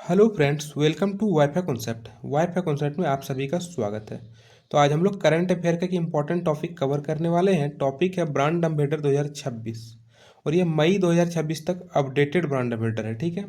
Hello friends, welcome to WiFi concept. WiFi concept में आप सभी का स्वागत है। तो आज हम लोग करंट अफेयर का एक इम्पॉर्टेंट टॉपिक कवर करने वाले हैं। टॉपिक है ब्रांड एम्बेसडर 2026 और ये मई 2026 तक अपडेटेड ब्रांड एम्बेसडर है। ठीक है,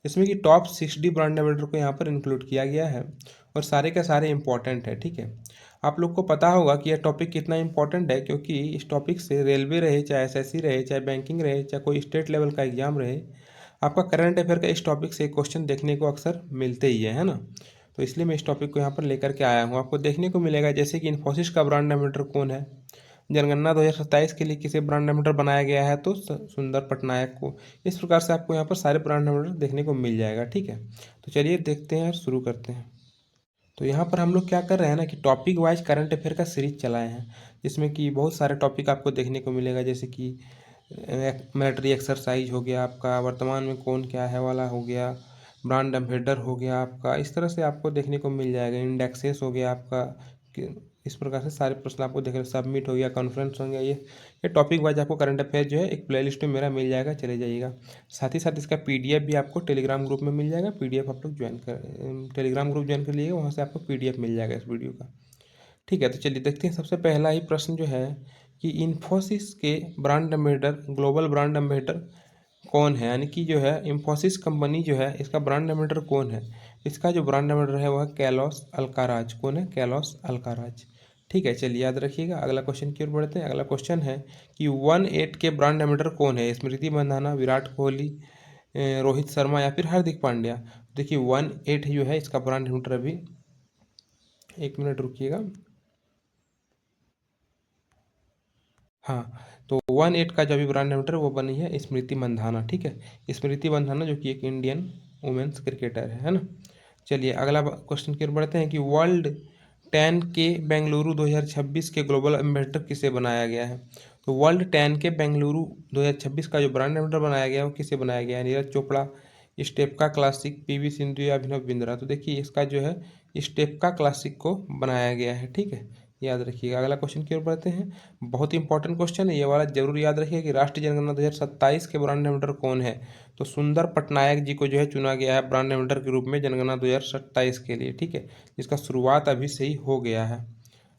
जिसमें कि टॉप 60 ब्रांड एम्बेसडर को यहाँ पर इंक्लूड किया गया है और सारे के सारे इंपॉर्टेंट है। ठीक है, आप लोग को पता होगा कि यह टॉपिक कितना इंपॉर्टेंट है, क्योंकि इस टॉपिक से रेलवे रहे, चाहे एसएससी रहे, चाहे बैंकिंग रहे, चाहे कोई स्टेट लेवल का एग्जाम रहे, आपका करंट अफेयर का इस टॉपिक से क्वेश्चन देखने को अक्सर मिलते ही है ना। तो इसलिए मैं इस टॉपिक को यहाँ पर लेकर के आया हूँ। आपको देखने को मिलेगा जैसे कि इन्फोसिस का ब्रांड एम्बेसडर कौन है, जनगणना 2027 के लिए किसे ब्रांड एम्बेसडर बनाया गया है, तो सुंदर पटनायक को। इस प्रकार से आपको यहाँ पर सारे ब्रांड एम्बेसडर देखने को मिल जाएगा। ठीक है, तो चलिए देखते हैं और शुरू करते हैं। तो यहाँ पर हम लोग क्या कर रहे हैं ना कि टॉपिक वाइज करंट अफेयर का सीरीज चलाए हैं, जिसमें कि बहुत सारे टॉपिक आपको देखने को मिलेगा, जैसे कि मिलिट्री एक्सरसाइज हो गया, आपका वर्तमान में कौन क्या है वाला हो गया, ब्रांड एम्बेसडर हो गया आपका। इस तरह से आपको देखने को मिल जाएगा। इंडेक्सेस हो गया आपका इस प्रकार से सारे प्रश्न आपको देख रहे। सबमिट हो गया, कॉन्फ्रेंस हो गया। ये टॉपिक वाइज आपको करंट अफेयर जो है एक प्लेलिस्ट में मेरा मिल जाएगा, चले जाइएगा। साथ ही साथ इसका पीडीएफ भी आपको टेलीग्राम ग्रुप में मिल जाएगा। पीडीएफ आप लोग ज्वाइन कर टेलीग्राम ग्रुप ज्वाइन कर लीजिएगा, वहाँ से आपको पीडीएफ मिल जाएगा इस वीडियो का। ठीक है, तो चलिए देखते हैं। सबसे पहला ही प्रश्न जो है कि इन्फोसिस के brand ambassador, global brand ambassador कौन है, यानी कि जो है इन्फोसिस कंपनी जो है इसका ब्रांड एम्बेसडर कौन है। इसका जो ब्रांड एम्बेसडर है वह कैलोस अल्काराज। कौन है? Callus Alcaraz. ठीक है, चलिए याद रखिएगा। अगला क्वेश्चन की ओर बढ़ते हैं। अगला क्वेश्चन है कि 1-8 के ब्रांड एम्बेसडर कौन है। स्मृति मंधाना, विराट कोहली, रोहित शर्मा या फिर हार्दिक पांड्या। देखिए 1-8 जो है इसका ब्रांड एम्बेसडर, अभी एक मिनट रुकिएगा। हाँ, तो 1-8 का जो अभी ब्रांड एम्बेसडर वो बनी है स्मृति मंधाना। ठीक है, स्मृति मंधाना जो कि एक इंडियन वुमेन्स क्रिकेटर है ना। चलिए अगला क्वेश्चन की ओर बढ़ते हैं कि वर्ल्ड 10 के बेंगलुरु 2026 के ग्लोबल एम्बेसडर किसे बनाया गया है। तो वर्ल्ड 10 के बेंगलुरु 2026 का जो ब्रांड एम्बेसडर बनाया गया है वो किसे बनाया गया है। नीरज चोपड़ा, स्टेपका क्लासिक, पीवी सिंधु या अभिनव बिंद्रा। तो देखिए इसका जो है स्टेपका क्लासिक को बनाया गया है। ठीक है, याद रखिएगा। अगला क्वेश्चन की ओर बढ़ते हैं। बहुत इंपॉर्टेंट क्वेश्चन है ये वाला, जरूर याद रखिएगा कि राष्ट्रीय जनगणना 2027 के ब्रांड एम्बेसडर कौन है। तो सुंदर पटनायक जी को जो है चुना गया है ब्रांड एम्बेसडर के रूप में जनगणना 2027 के लिए। ठीक है, जिसका शुरुआत अभी से ही हो गया है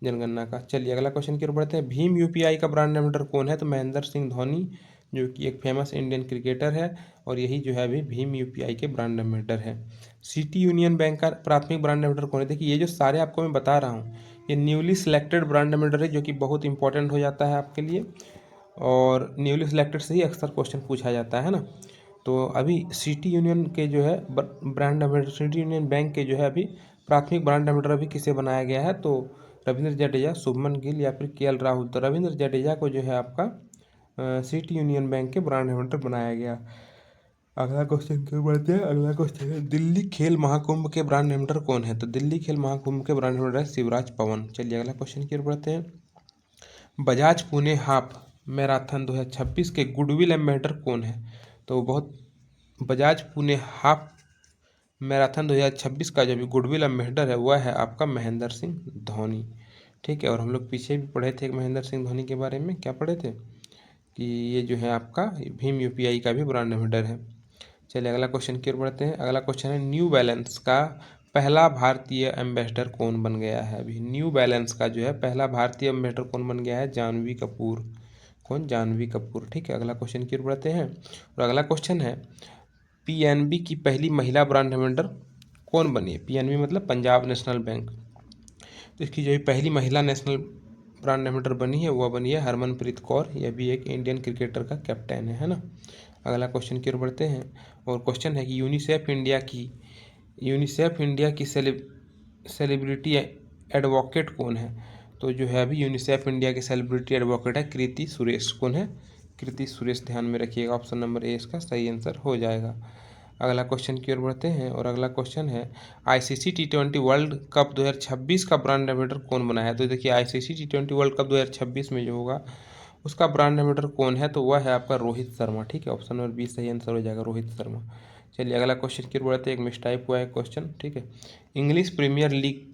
जनगणना का। चलिए अगला क्वेश्चन की ओर बढ़ते हैं। भीम यूपीआई का ब्रांड एम्बेसडर कौन है। तो महेंद्र सिंह धोनी, जो कि एक फेमस इंडियन क्रिकेटर है, और यही जो है अभी भीम यूपीआई के ब्रांड एम्बेसडर है। सिटी यूनियन बैंक का प्राथमिक ब्रांड एम्बेसडर कौन है। देखिए ये जो सारे आपको मैं बता रहा हूँ ये न्यूली सिलेक्टेड ब्रांड एम्बेसडर है, जो कि बहुत इंपॉर्टेंट हो जाता है आपके लिए, और न्यूली सिलेक्टेड से ही अक्सर क्वेश्चन पूछा जाता है ना। तो अभी सिटी यूनियन के जो है brand ambassador, city union bank के जो है अभी प्राथमिक ब्रांड एम्बेसडर अभी किसे बनाया गया है। तो रविंद्र जडेजा, शुभमन गिल या फिर केएल राहुल। तो रविंद्र जडेजा को जो है आपका सिटी यूनियन बैंक के ब्रांड एम्बेसडर बनाया गया। अगला क्वेश्चन की ओर बढ़ते हैं। अगला क्वेश्चन है दिल्ली खेल महाकुंभ के ब्रांड एम्बेसडर कौन है। तो दिल्ली खेल महाकुंभ के ब्रांड एम्बेसडर है शिवराज पवन। चलिए अगला क्वेश्चन की ओर बढ़ते हैं। बजाज पुणे हाफ मैराथन 2026 के गुडविल एम्बेसडर कौन है। तो बहुत बजाज पुणे हाफ मैराथन 2026 का जो भी गुडविल एम्बेसडर है वह है आपका महेंद्र सिंह धोनी। ठीक है, और हम लोग पीछे भी पढ़े थे महेंद्र सिंह धोनी के बारे में। क्या पढ़े थे कि ये जो है आपका भीम यूपीआई का भी ब्रांड एम्बेसडर है। चलिए अगला क्वेश्चन की ओर बढ़ते हैं। अगला क्वेश्चन है न्यू बैलेंस का पहला भारतीय एम्बेसडर कौन बन गया है। अभी न्यू बैलेंस का जो है पहला भारतीय एम्बेसडर कौन बन गया है। जानवी कपूर। कौन? जानवी कपूर। ठीक है, अगला क्वेश्चन की ओर बढ़ते हैं। और अगला क्वेश्चन है पीएनबी की पहली महिला ब्रांड एम्बेसडर कौन बनी है। पीएनबी मतलब पंजाब नेशनल बैंक। तो इसकी जो पहली महिला नेशनल ब्रांड एम्बेसडर बनी है वह बनी है हरमनप्रीत कौर। यह भी एक इंडियन क्रिकेटर का कैप्टन है ना। अगला क्वेश्चन की ओर बढ़ते हैं। और क्वेश्चन है कि यूनिसेफ इंडिया की सेलिब्रिटी एडवोकेट कौन है। तो जो है अभी यूनिसेफ इंडिया की सेलिब्रिटी एडवोकेट है कृति सुरेश। कौन है? कृति सुरेश। ध्यान में रखिएगा, ऑप्शन नंबर ए इसका सही आंसर हो जाएगा। अगला क्वेश्चन की ओर बढ़ते हैं। और अगला क्वेश्चन है आईसीसी T20 वर्ल्ड कप 2026 का ब्रांड एम्बेसडर कौन बना है। तो देखिए आईसीसी T20 वर्ल्ड कप 2026 में जो होगा उसका ब्रांड एम्बेसडर कौन है। तो वह है आपका रोहित शर्मा। ठीक है, ऑप्शन नंबर बी सही आंसर हो जाएगा, रोहित शर्मा। चलिए अगला क्वेश्चन की ओर बढ़ते हैं। एक मिसटाइप हुआ है क्वेश्चन। ठीक है, इंग्लिश प्रीमियर लीग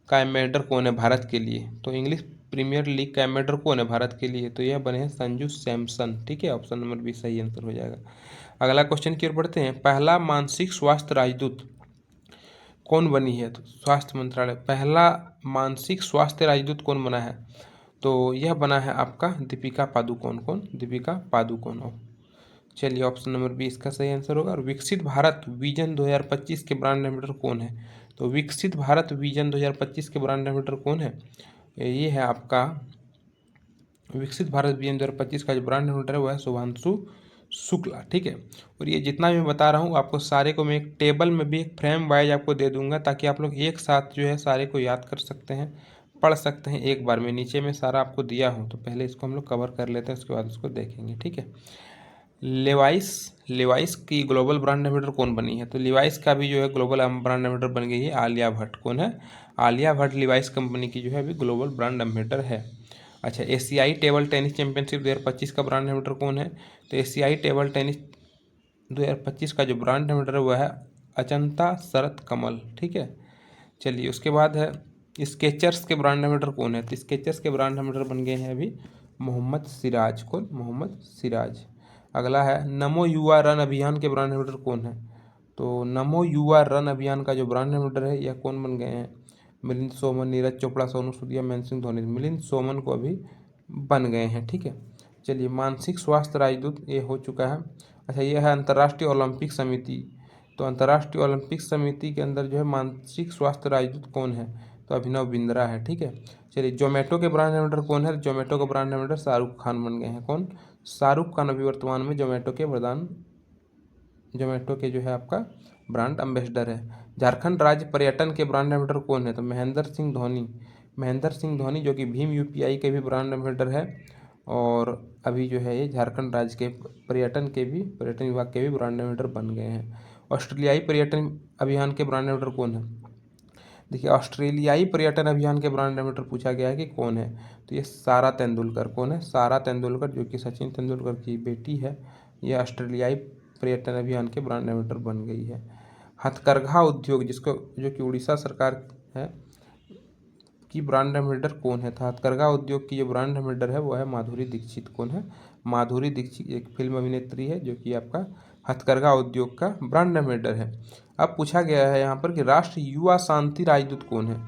का एम्बेसडर कौन है भारत के लिए। तो इंग्लिश प्रीमियर लीग का एम्बेसडर कौन है भारत के लिए। तो यह बने हैं संजू सैमसन। ठीक है, ऑप्शन नंबर बी सही आंसर हो जाएगा। अगला क्वेश्चन की ओर बढ़ते हैं। पहला मानसिक स्वास्थ्य राजदूत कौन बनी है? तो स्वास्थ्य मंत्रालय, पहला मानसिक स्वास्थ्य राजदूत कौन बना है? तो यह बना है आपका दीपिका पादुकोण। कौन? दीपिका पादुकोण। चलिए ऑप्शन नंबर बी इसका सही आंसर होगा। और विकसित भारत विजन 2025 के ब्रांड एम्बेसडर कौन है? तो विकसित भारत विजन 2025 के ब्रांड एम्बेसडर कौन है? ये है आपका विकसित भारत विजन 2025 का जो ब्रांड एम्बेसडर है वह है शुभांशु शुक्ला। ठीक है। और ये जितना भी मैं बता रहा हूँ आपको सारे को मैं एक टेबल में भी एक फ्रेम वाइज आपको दे दूंगा, ताकि आप लोग एक साथ जो है सारे को याद कर सकते हैं, पढ़ सकते हैं एक बार में। नीचे में सारा आपको दिया हूँ, तो पहले इसको हम लोग कवर कर लेते हैं, उसके बाद उसको देखेंगे। ठीक है। लेवाइस, लेवाइस की ग्लोबल ब्रांड एम्बेसडर कौन बनी है? तो लेवाइस का भी जो है ग्लोबल ब्रांड एम्बेसडर बन गई है आलिया भट्ट। कौन है? आलिया भट्ट लेवाइस कंपनी की जो है अभी ग्लोबल ब्रांड एम्बेसडर है। अच्छा, एशियाई टेबल टेनिस चैंपियनशिप 2025 का ब्रांड एम्बेसडर कौन है? तो एशियाई टेबल टेनिस 2025 का जो ब्रांड एम्बेसडर है वह है अचंता शरत कमल। ठीक है। चलिए उसके बाद है स्केचर्स के ब्रांड एम्बेसडर कौन है? तो स्केचर्स के ब्रांड एम्बेसडर बन गए हैं अभी मोहम्मद सिराज। कौन? मोहम्मद सिराज। अगला है नमो युवा रन अभियान के ब्रांड एम्बेसडर कौन है? तो नमो युवा रन अभियान का जो ब्रांड एम्बेसडर है यह कौन बन गए हैं? मिलिंद सोमन, नीरज चोपड़ा, सोनू सूद या महेंद्र सिंह धोनी। मिलिंद सोमन को अभी बन गए हैं। ठीक है। चलिए मानसिक स्वास्थ्य राजदूत ये हो चुका है। अच्छा, यह है अंतर्राष्ट्रीय ओलंपिक समिति। तो अंतर्राष्ट्रीय ओलंपिक समिति के अंदर जो है मानसिक स्वास्थ्य राजदूत कौन है? तो अभिनव बिंद्रा है। ठीक है। चलिए जोमेटो के ब्रांड एम्बेसडर कौन है? जोमेटो का ब्रांड एम्बेसडर शाहरुख खान बन गए हैं। कौन? शाहरुख खान अभी वर्तमान में जोमेटो के जो है आपका ब्रांड एम्बेसडर है। झारखंड राज्य पर्यटन के ब्रांड एम्बेसडर कौन है? तो महेंद्र सिंह धोनी। महेंद्र सिंह धोनी जो कि भीम यूपीआई के भी ब्रांड एम्बेसडर है, और अभी जो है ये झारखंड राज्य के पर्यटन विभाग के भी ब्रांड एम्बेसडर बन गए हैं। ऑस्ट्रेलियाई पर्यटन अभियान के ब्रांड एम्बेसडर कौन है? देखिए ऑस्ट्रेलियाई पर्यटन अभियान के ब्रांड एम्बेसडर पूछा गया है कि कौन है, तो ये सारा तेंदुलकर। कौन है? सारा तेंदुलकर, जो कि सचिन तेंदुलकर की बेटी है। यह ऑस्ट्रेलियाई पर्यटन अभियान के ब्रांड एम्बेसडर बन गई है। हथकरघा उद्योग जिसको जो कि उड़ीसा सरकार है की ब्रांड एम्बेसडर कौन है? तो हथकरघा उद्योग की जो ब्रांड एम्बेसडर है वो है माधुरी दीक्षित। कौन है? माधुरी दीक्षित एक फिल्म अभिनेत्री है जो कि आपका हथकरघा उद्योग का ब्रांड एम्बेसडर है। अब पूछा गया है यहाँ पर कि राष्ट्रीय युवा शांति राजदूत कौन है?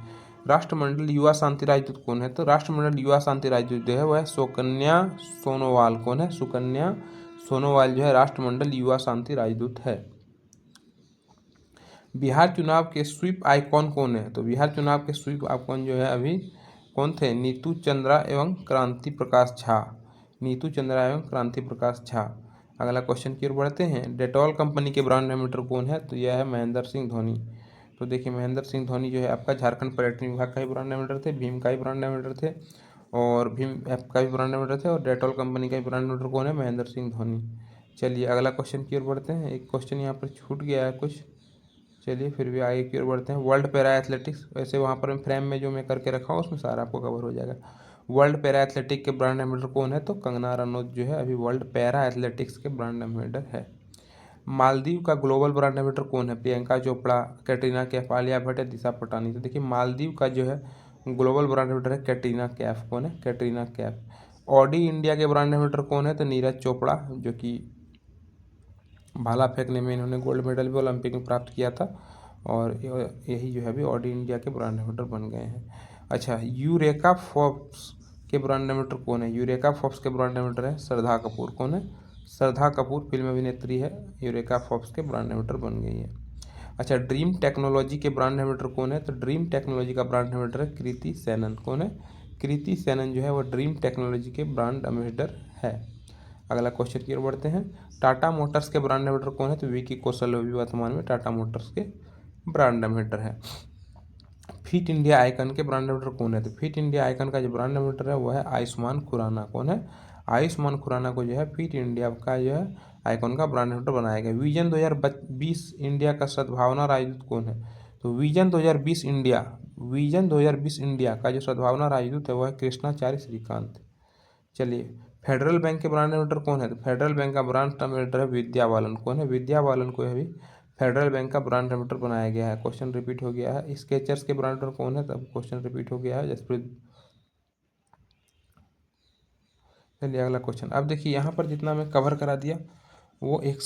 राष्ट्रमंडल युवा शांति राजदूत कौन है? तो राष्ट्रमंडल युवा शांति राजदूत जो है वह है सुकन्या सोनोवाल। कौन है? सुकन्या सोनोवाल जो है राष्ट्रमंडल युवा शांति राजदूत है। बिहार चुनाव के स्वीप आइकॉन कौन है? तो बिहार चुनाव के स्वीप आइकॉन जो है अभी कौन थे? नीतू चंद्रा एवं क्रांति प्रकाश झा। नीतू चंद्रा एवं क्रांति प्रकाश झा। अगला क्वेश्चन की ओर बढ़ते हैं। डेटॉल कंपनी के ब्रांड एम्बेसडर कौन है? तो यह है महेंद्र सिंह धोनी। तो देखिए महेंद्र सिंह धोनी जो है आपका झारखंड पर्यटन विभाग का ही ब्रांड एम्बेसडर थे, भीम का ही ब्रांड एम्बेसडर थे, और भीम ऐप का भी ब्रांड एम्बेसडर थे, और डेटॉल कंपनी का भी ब्रांड एम्बेसडर कौन है? महेंद्र सिंह धोनी। चलिए अगला क्वेश्चन की ओर बढ़ते हैं। एक क्वेश्चन यहाँ पर छूट गया है कुछ, चलिए फिर भी आगे की ओर बढ़ते हैं। वर्ल्ड पैरा एथलेटिक्स, वैसे वहाँ पर फ्रेम में जो मैं करके रखा हूँ उसमें सारा आपको कवर हो जाएगा। वर्ल्ड पैरा एथलेटिक के ब्रांड एम्बेसडर कौन है? तो कंगना रनौत जो है अभी वर्ल्ड पैरा एथलेटिक्स के ब्रांड एम्बेसडर है। मालदीव का ग्लोबल ब्रांड एम्बेसडर कौन है? प्रियंका चोपड़ा, कैटरीना कैफ, आलिया भट्ट या दिशा पटानी। तो देखिए मालदीव का जो है ग्लोबल ब्रांड एम्बेसडर है कैटरीना कैफ। कौन है? कैटरीना कैफ। ऑडी इंडिया के ब्रांड एम्बेसडर कौन है? तो नीरज चोपड़ा, जो कि भाला फेंकने में इन्होंने गोल्ड मेडल भी ओलंपिक में प्राप्त किया था, और यही जो है अभी ऑडी इंडिया के ब्रांड एम्बेसडर बन गए हैं। अच्छा, यूरेका फोर्ब्स के ब्रांड एम्बेसडर कौन है? यूरेका फोर्ब्स के ब्रांड एम्बेसडर है श्रद्धा कपूर। कौन है? श्रद्धा कपूर फिल्म अभिनेत्री है, यूरेका फोर्ब्स के ब्रांड एम्बेसडर बन गई है। अच्छा, ड्रीम टेक्नोलॉजी के ब्रांड एम्बेसडर कौन है? तो ड्रीम टेक्नोलॉजी का ब्रांड एम्बेसडर है कृति सेनन। कौन है? कृति सेनन जो है वो ड्रीम टेक्नोलॉजी के ब्रांड एम्बेसडर है। अगला क्वेश्चन की ओर बढ़ते हैं। टाटा मोटर्स के ब्रांड एम्बेसडर कौन है? तो विकी कौशल अभी वर्तमान में टाटा मोटर्स के ब्रांड एम्बेसडर है। फिट इंडिया आइकन के ब्रांड एम्बेसडर कौन है? तो फिट इंडिया आइकन का जो ब्रांड एम्बेसडर है वो है आयुष्मान खुराना। कौन है? आयुष्मान खुराना को जो है फिट इंडिया का जो है आइकन का ब्रांड एम्बेसडर बनाया गया। विजन 2020 इंडिया का सद्भावना राजदूत कौन है? तो विजन 2020 इंडिया का जो सद्भावना राजदूत है वह है कृष्णाचार्य श्रीकांत। चलिए फेडरल बैंक के ब्रांड एम्बेसडर कौन है? तो फेडरल बैंक का ब्रांड एम्बेसडर है विद्या बालन। कौन है? विद्या बालन को अभी फेडरल बैंक का ब्रांड एम्बेसडर बनाया गया है। क्वेश्चन रिपीट हो गया है। स्केचर्स के ब्रांड एम्बेसडर कौन है? तब क्वेश्चन रिपीट हो गया है जसप्रीत। चलिए अगला क्वेश्चन। अब देखिए यहाँ पर जितना मैं कवर करा दिया वो एक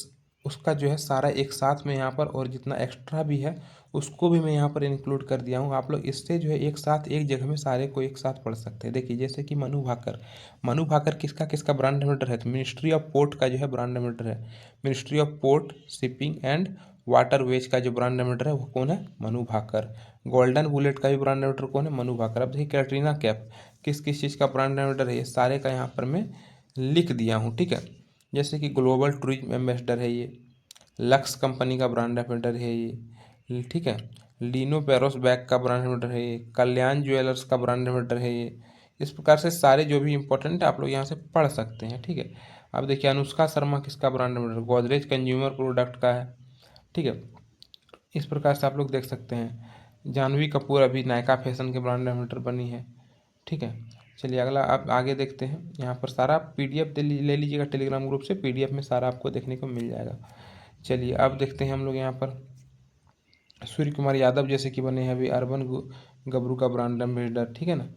उसका जो है सारा एक साथ में यहाँ पर, और जितना एक्स्ट्रा भी है उसको भी मैं यहाँ पर इंक्लूड कर दिया हूँ। आप लोग इससे जो है एक साथ एक जगह में सारे को एक साथ पढ़ सकते हैं। देखिए जैसे कि मनु भाकर, मनु भाकर किसका किसका ब्रांड एम्बेसडर है, तो मिनिस्ट्री ऑफ पोर्ट का जो है ब्रांड एम्बेसडर है। Ministry of port, shipping and waterways का जो ब्रांड एम्बेसडर है वो कौन है, मनु भाकर। गोल्डन बुलेट का भी ब्रांड एम्बेसडर कौन है, मनु भाकर। अब देखिए कैटरीना कैफ किस किस चीज़ का ब्रांड एम्बेसडर है, ये सारे का यहाँ पर मैं लिख दिया हूँ, ठीक है। जैसे कि ग्लोबल टूरिज्म एम्बेसडर है ये, लक्स कंपनी का ब्रांड एम्बेसडर है ये, ठीक है। लीनो पेरोस बैग का ब्रांड एम्बेसडर है ये, कल्याण ज्वेलर्स का ब्रांड एम्बेसडर है ये। इस प्रकार से सारे जो भी इंपॉर्टेंट है आप लोग यहाँ से पढ़ सकते हैं, ठीक है। अब देखिए अनुष्का शर्मा किसका brand ambassador, Godrej consumer product का है, ठीक है। इस प्रकार से आप लोग देख सकते हैं। जानवी कपूर अभी नायका फैशन के ब्रांड एम्बेसडर बनी है, ठीक है। चलिए अगला आप आगे देखते हैं। यहाँ पर सारा पीडीएफ ले लीजिएगा टेलीग्राम ग्रुप से, पीडीएफ में सारा आपको देखने को मिल जाएगा। चलिए अब देखते हैं हम लोग यहाँ पर सूर्य कुमार यादव जैसे कि बने हैं अभी अर्बन गबरू का ब्रांड एम्बेसडर, ठीक है ना।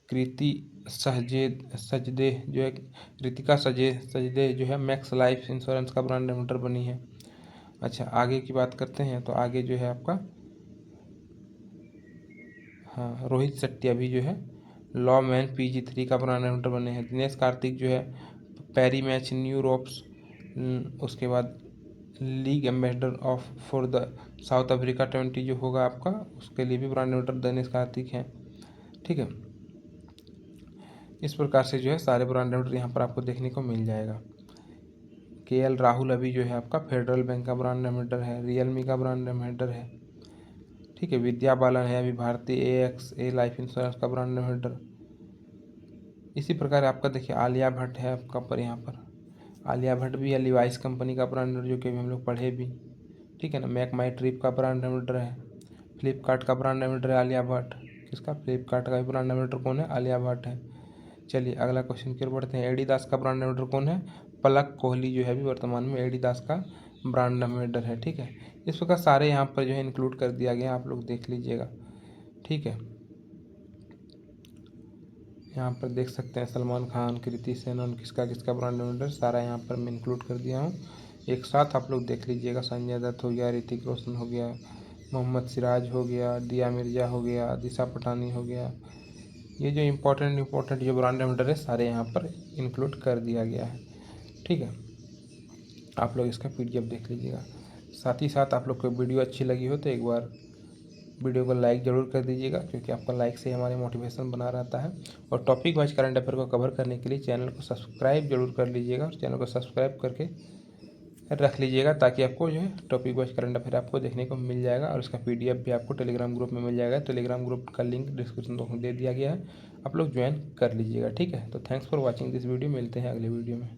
कृति सजदे जो है, कृतिका सजदे जो है मैक्स लाइफ इंश्योरेंस का ब्रांड एम्बेसडर बनी है। अच्छा आगे की बात करते हैं तो आगे जो है आपका, हाँ रोहित शेट्टी अभी जो है लॉ मैन PG3 का ब्रांड एम्बेसडर बने हैं। दिनेश कार्तिक जो है पैरी मैच न्यू रोप्स, उसके बाद league ambassador of for the south Africa 20 जो होगा आपका, उसके लिए भी ब्रांड एम्बेसडर दिनेश कार्तिक हैं, ठीक है। इस प्रकार से जो है सारे ब्रांड एम्बेसडर यहाँ पर आपको देखने को मिल जाएगा। KL राहुल अभी जो है आपका फेडरल बैंक का ब्रांड एम्बेसडर है, रियलमी का ब्रांड एम्बेसडर है, ठीक है। विद्या बालन है अभी भारतीय AXA लाइफ इंश्योरेंस का ब्रांड एम्बेसडर। इसी प्रकार आपका देखिए आलिया भट्ट है आपका पर यहाँ पर, आलिया भट्ट भी है लिवाइस कंपनी का ब्रांड एम्बेसडर जो कि अभी हम लोग पढ़े भी, ठीक है ना। मैक माई ट्रिप का ब्रांड एम्बेसडर है। फ्लिपकार्ट का ब्रांड एम्बेसडर है आलिया भट्ट। किसका, फ्लिपकार्ट का भी ब्रांड एम्बेसडर कौन है, आलिया भट्ट है। चलिए अगला क्वेश्चन की ओर बढ़ते हैं। एडिदास का ब्रांड एम्बेसडर कौन है, पलक कोहली जो है अभी वर्तमान में एडिदास का ब्रांड एम्बेसडर है, ठीक है। इस प्रकार सारे यहाँ पर जो है इंक्लूड कर दिया गया, आप लोग देख लीजिएगा, ठीक है। यहाँ पर देख सकते हैं सलमान खान, कृति सेनन किसका किसका ब्रांड एम्बेसडर, सारा यहाँ पर मैं इंक्लूड कर दिया हूँ। एक साथ आप लोग देख लीजिएगा। संजय दत्त हो गया, ऋतिक रोशन हो गया, मोहम्मद सिराज हो गया, दिया मिर्जा हो गया, दिशा पटानी हो गया। ये जो इम्पोर्टेंट जो ब्रांड एम्बेसडर है सारे यहाँ पर इंक्लूड कर दिया गया है, ठीक है। आप लोग इसका PDF देख लीजिएगा। साथ ही साथ आप लोग को वीडियो अच्छी लगी हो तो एक बार वीडियो को लाइक ज़रूर कर दीजिएगा, क्योंकि आपका लाइक से हमारे मोटिवेशन बना रहता है। और टॉपिक वाइज करंट अफेयर को कवर करने के लिए चैनल को सब्सक्राइब जरूर कर लीजिएगा, और चैनल को सब्सक्राइब करके रख लीजिएगा, ताकि आपको जो है टॉपिक वाइज करंट अफेयर आपको देखने को मिल जाएगा। और इसका PDF भी आपको टेलीग्राम ग्रुप में मिल जाएगा। टेलीग्राम ग्रुप का लिंक डिस्क्रिप्शन बॉक्स में दे दिया गया है, आप लोग ज्वाइन कर लीजिएगा, ठीक है। तो thanks for watching this video, मिलते हैं अगले वीडियो में।